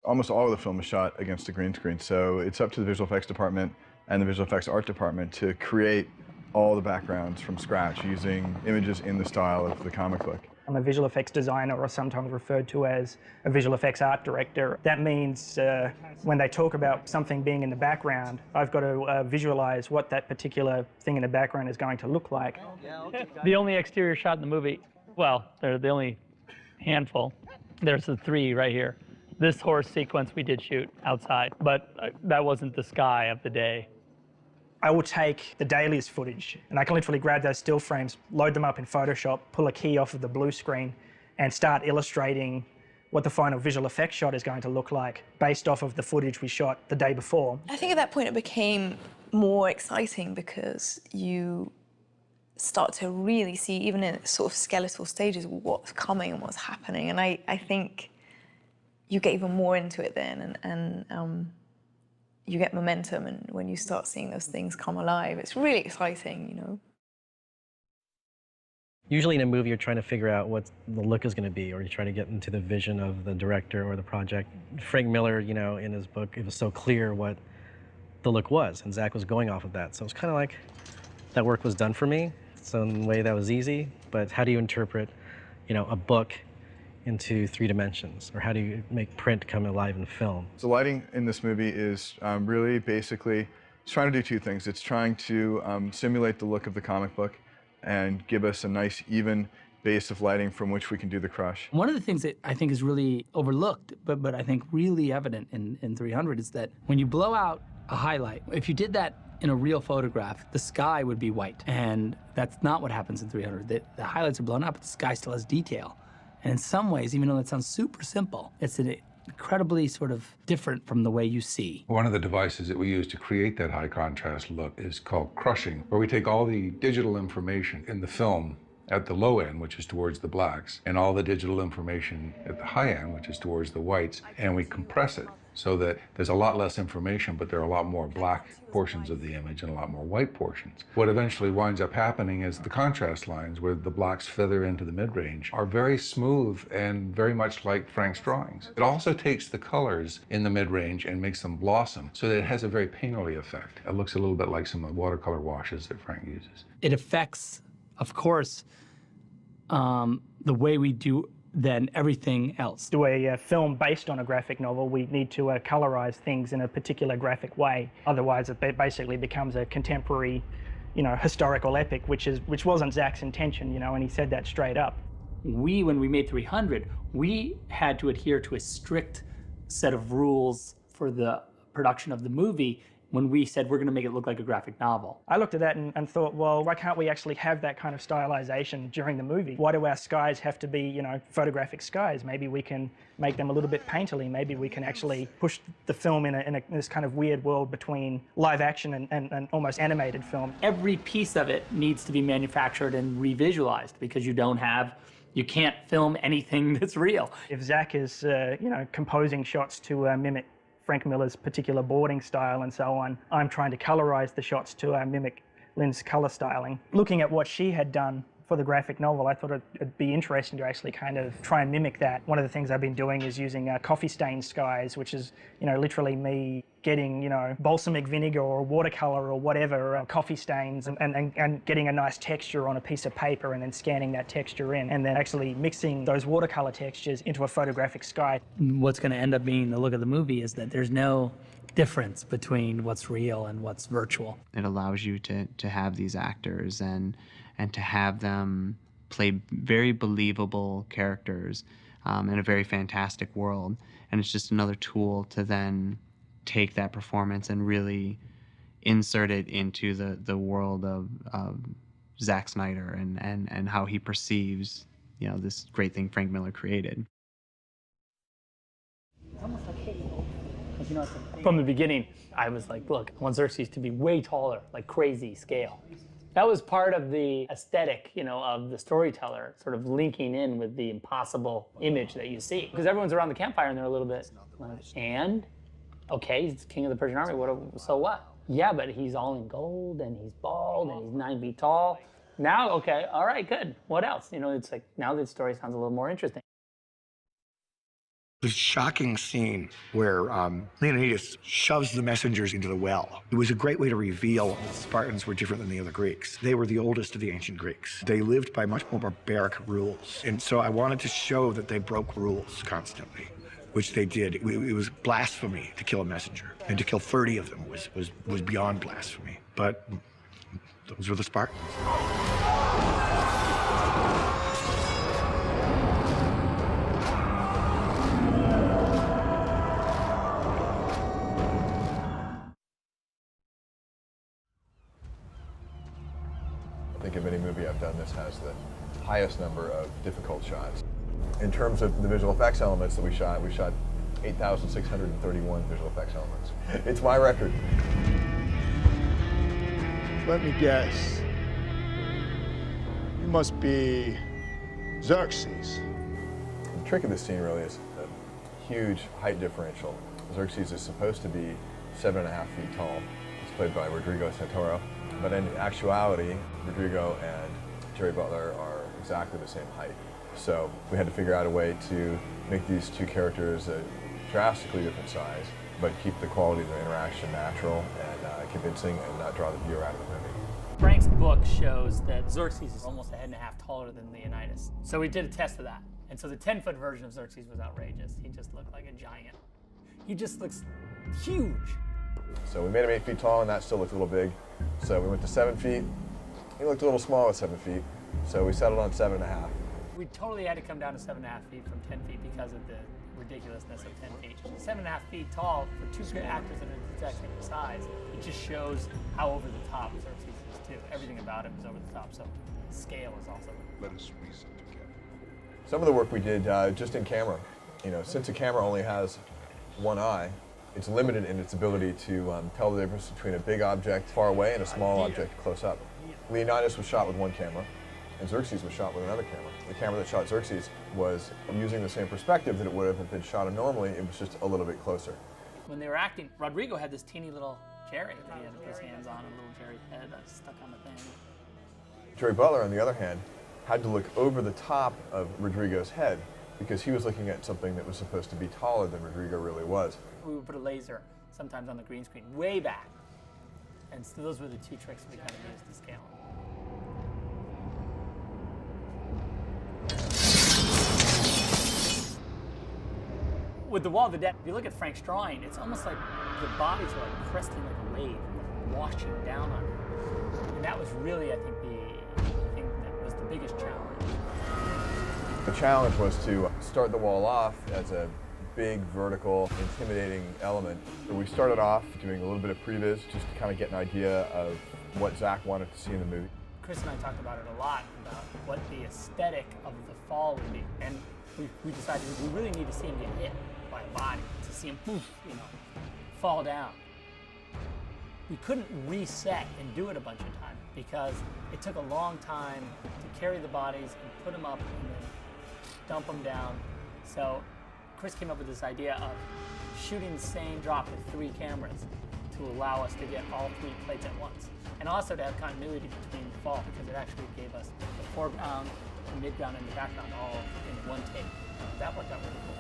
Almost all of the film is shot against a green screen, so it's up to the visual effects department and the visual effects art department to create all the backgrounds from scratch using images in the style of the comic book. I'm a visual effects designer, or sometimes referred to as a visual effects art director. That means when they talk about something being in the background, I've got to visualize what that particular thing in the background is going to look like. The only exterior shot in the movie, well, they're the only handful. There's the 3 right here. This horse sequence we did shoot outside, but that wasn't the sky of the day. I will take the dailies footage and I can literally grab those still frames, load them up in Photoshop, pull a key off of the blue screen and start illustrating what the final visual effects shot is going to look like based off of the footage we shot the day before. I think at that point it became more exciting because you start to really see, even in sort of skeletal stages, what's coming and what's happening. And I think you get even more into it then and you get momentum, and when you start seeing those things come alive, it's really exciting, you know. Usually in a movie, you're trying to figure out what the look is going to be, or you're trying to get into the vision of the director or the project. Frank Miller, you know, in his book, it was so clear what the look was, and Zach was going off of that. So it's kind of like that work was done for me. So in a way that was easy, but how do you interpret, you know, a book into 3 dimensions, or how do you make print come alive in film? The lighting in this movie is really basically, it's trying to do 2 things. It's trying to simulate the look of the comic book and give us a nice even base of lighting from which we can do the crush. One of the things that I think is really overlooked, but I think really evident in 300 is that when you blow out a highlight, if you did that in a real photograph, the sky would be white. And that's not what happens in 300. The highlights are blown up, but the sky still has detail. And in some ways, even though that sounds super simple, it's incredibly sort of different from the way you see. One of the devices that we use to create that high contrast look is called crushing, where we take all the digital information in the film at the low end, which is towards the blacks, and all the digital information at the high end, which is towards the whites, and we compress it so that there's a lot less information, but there are a lot more black portions of the image and a lot more white portions. What eventually winds up happening is the contrast lines, where the blacks feather into the mid-range, are very smooth and very much like Frank's drawings. It also takes the colors in the mid-range and makes them blossom, so that it has a very painterly effect. It looks a little bit like some of the watercolor washes that Frank uses. It affects, of course, the way we do than everything else. Do a film based on a graphic novel, we need to colorize things in a particular graphic way. Otherwise, it basically becomes a contemporary, you know, historical epic, which wasn't Zach's intention, you know, and he said that straight up. When we made 300, we had to adhere to a strict set of rules for the production of the movie when we said we're going to make it look like a graphic novel. I looked at that and thought, well, why can't we actually have that kind of stylization during the movie? Why do our skies have to be, you know, photographic skies? Maybe we can make them a little bit painterly. Maybe we can actually push the film in this kind of weird world between live action and almost animated film. Every piece of it needs to be manufactured and revisualized because you can't film anything that's real. If Zach is, you know, composing shots to mimic Frank Miller's particular boarding style and so on, I'm trying to colorize the shots to mimic Lynn's color styling. Looking at what she had done for the graphic novel, I thought it'd be interesting to actually kind of try and mimic that. One of the things I've been doing is using coffee stain skies, which is, you know, literally me getting, you know, balsamic vinegar or watercolor or whatever, coffee stains, and getting a nice texture on a piece of paper and then scanning that texture in and then actually mixing those watercolor textures into a photographic sky. What's going to end up being the look of the movie is that there's no difference between what's real and what's virtual. It allows you to have these actors and to have them play very believable characters in a very fantastic world. And it's just another tool to then take that performance and really insert it into the world of Zack Snyder and how he perceives, you know, this great thing Frank Miller created. It's almost like Halo. You know, from the beginning, I was like, look, I want Xerxes to be way taller, like crazy scale. That was part of the aesthetic, you know, of the storyteller, sort of linking in with the impossible image that you see. Because everyone's around the campfire and they're a little bit, and? Okay, he's king of the Persian army, so what? Yeah, but he's all in gold, and he's bald, and he's 9 feet tall. Now, okay, all right, good. What else? You know, it's like, now the story sounds a little more interesting. The shocking scene where Leonidas shoves the messengers into the well. It was a great way to reveal the Spartans were different than the other Greeks. They were the oldest of the ancient Greeks. They lived by much more barbaric rules. And so I wanted to show that they broke rules constantly, which they did. It was blasphemy to kill a messenger. And to kill 30 of them was beyond blasphemy. But those were the Spartans. I think of any movie I've done, this has the highest number of difficult shots. In terms of the visual effects elements that we shot 8,631 visual effects elements. It's my record. Let me guess. You must be Xerxes. The trick of this scene really is a huge height differential. Xerxes is supposed to be 7.5 feet tall. He's played by Rodrigo Santoro. But in actuality, Rodrigo and Jerry Butler are exactly the same height. So we had to figure out a way to make these two characters a drastically different size, but keep the quality of the interaction natural and convincing and not draw the viewer out of the movie. Frank's book shows that Xerxes is almost 1.5 heads taller than Leonidas. So we did a test of that. And so the 10-foot version of Xerxes was outrageous. He just looked like a giant. He just looks huge. So we made him 8 feet tall, and that still looked a little big. So we went to 7 feet. He looked a little small at 7 feet, so we settled on 7.5. We totally had to come down to 7.5 feet from 10 feet because of the ridiculousness of 10 feet. 7.5 feet tall for two actors that are the exact same size, it just shows how over the top Xerxes is too. Everything about him is over the top, so scale is also. Let us reason together. Some of the work we did just in camera. You know, since a camera only has one eye, it's limited in its ability to tell the difference between a big object far away and a small object close up. Leonidas was shot with one camera, and Xerxes was shot with another camera. The camera that shot Xerxes was using the same perspective that it would have if it shot him normally. It was just a little bit closer. When they were acting, Rodrigo had this teeny little Jerry that he had to put his hands on, a little Jerry head stuck on the thing. Jerry Butler, on the other hand, had to look over the top of Rodrigo's head because he was looking at something that was supposed to be taller than Rodrigo really was. We would put a laser sometimes on the green screen, way back. And so those were the two tricks we kind of used to scale them. With the Wall of the Dead, if you look at Frank's drawing, it's almost like the bodies are like cresting like a wave, washing down on him. And that was really, I think, the thing that was the biggest challenge. The challenge was to start the wall off as a big, vertical, intimidating element. So we started off doing a little bit of previs just to kind of get an idea of what Zach wanted to see in the movie. Chris and I talked about it a lot, about what the aesthetic of the fall would be. And we decided we really need to see him get hit by a body, to see him poof, fall down. We couldn't reset and do it a bunch of times because it took a long time to carry the bodies and put them up and then dump them down. So Chris came up with this idea of shooting the same drop with 3 cameras to allow us to get all 3 plates at once. And also to have continuity between the fall because it actually gave us the foreground, the midground, and the background all in one take. That worked out really cool.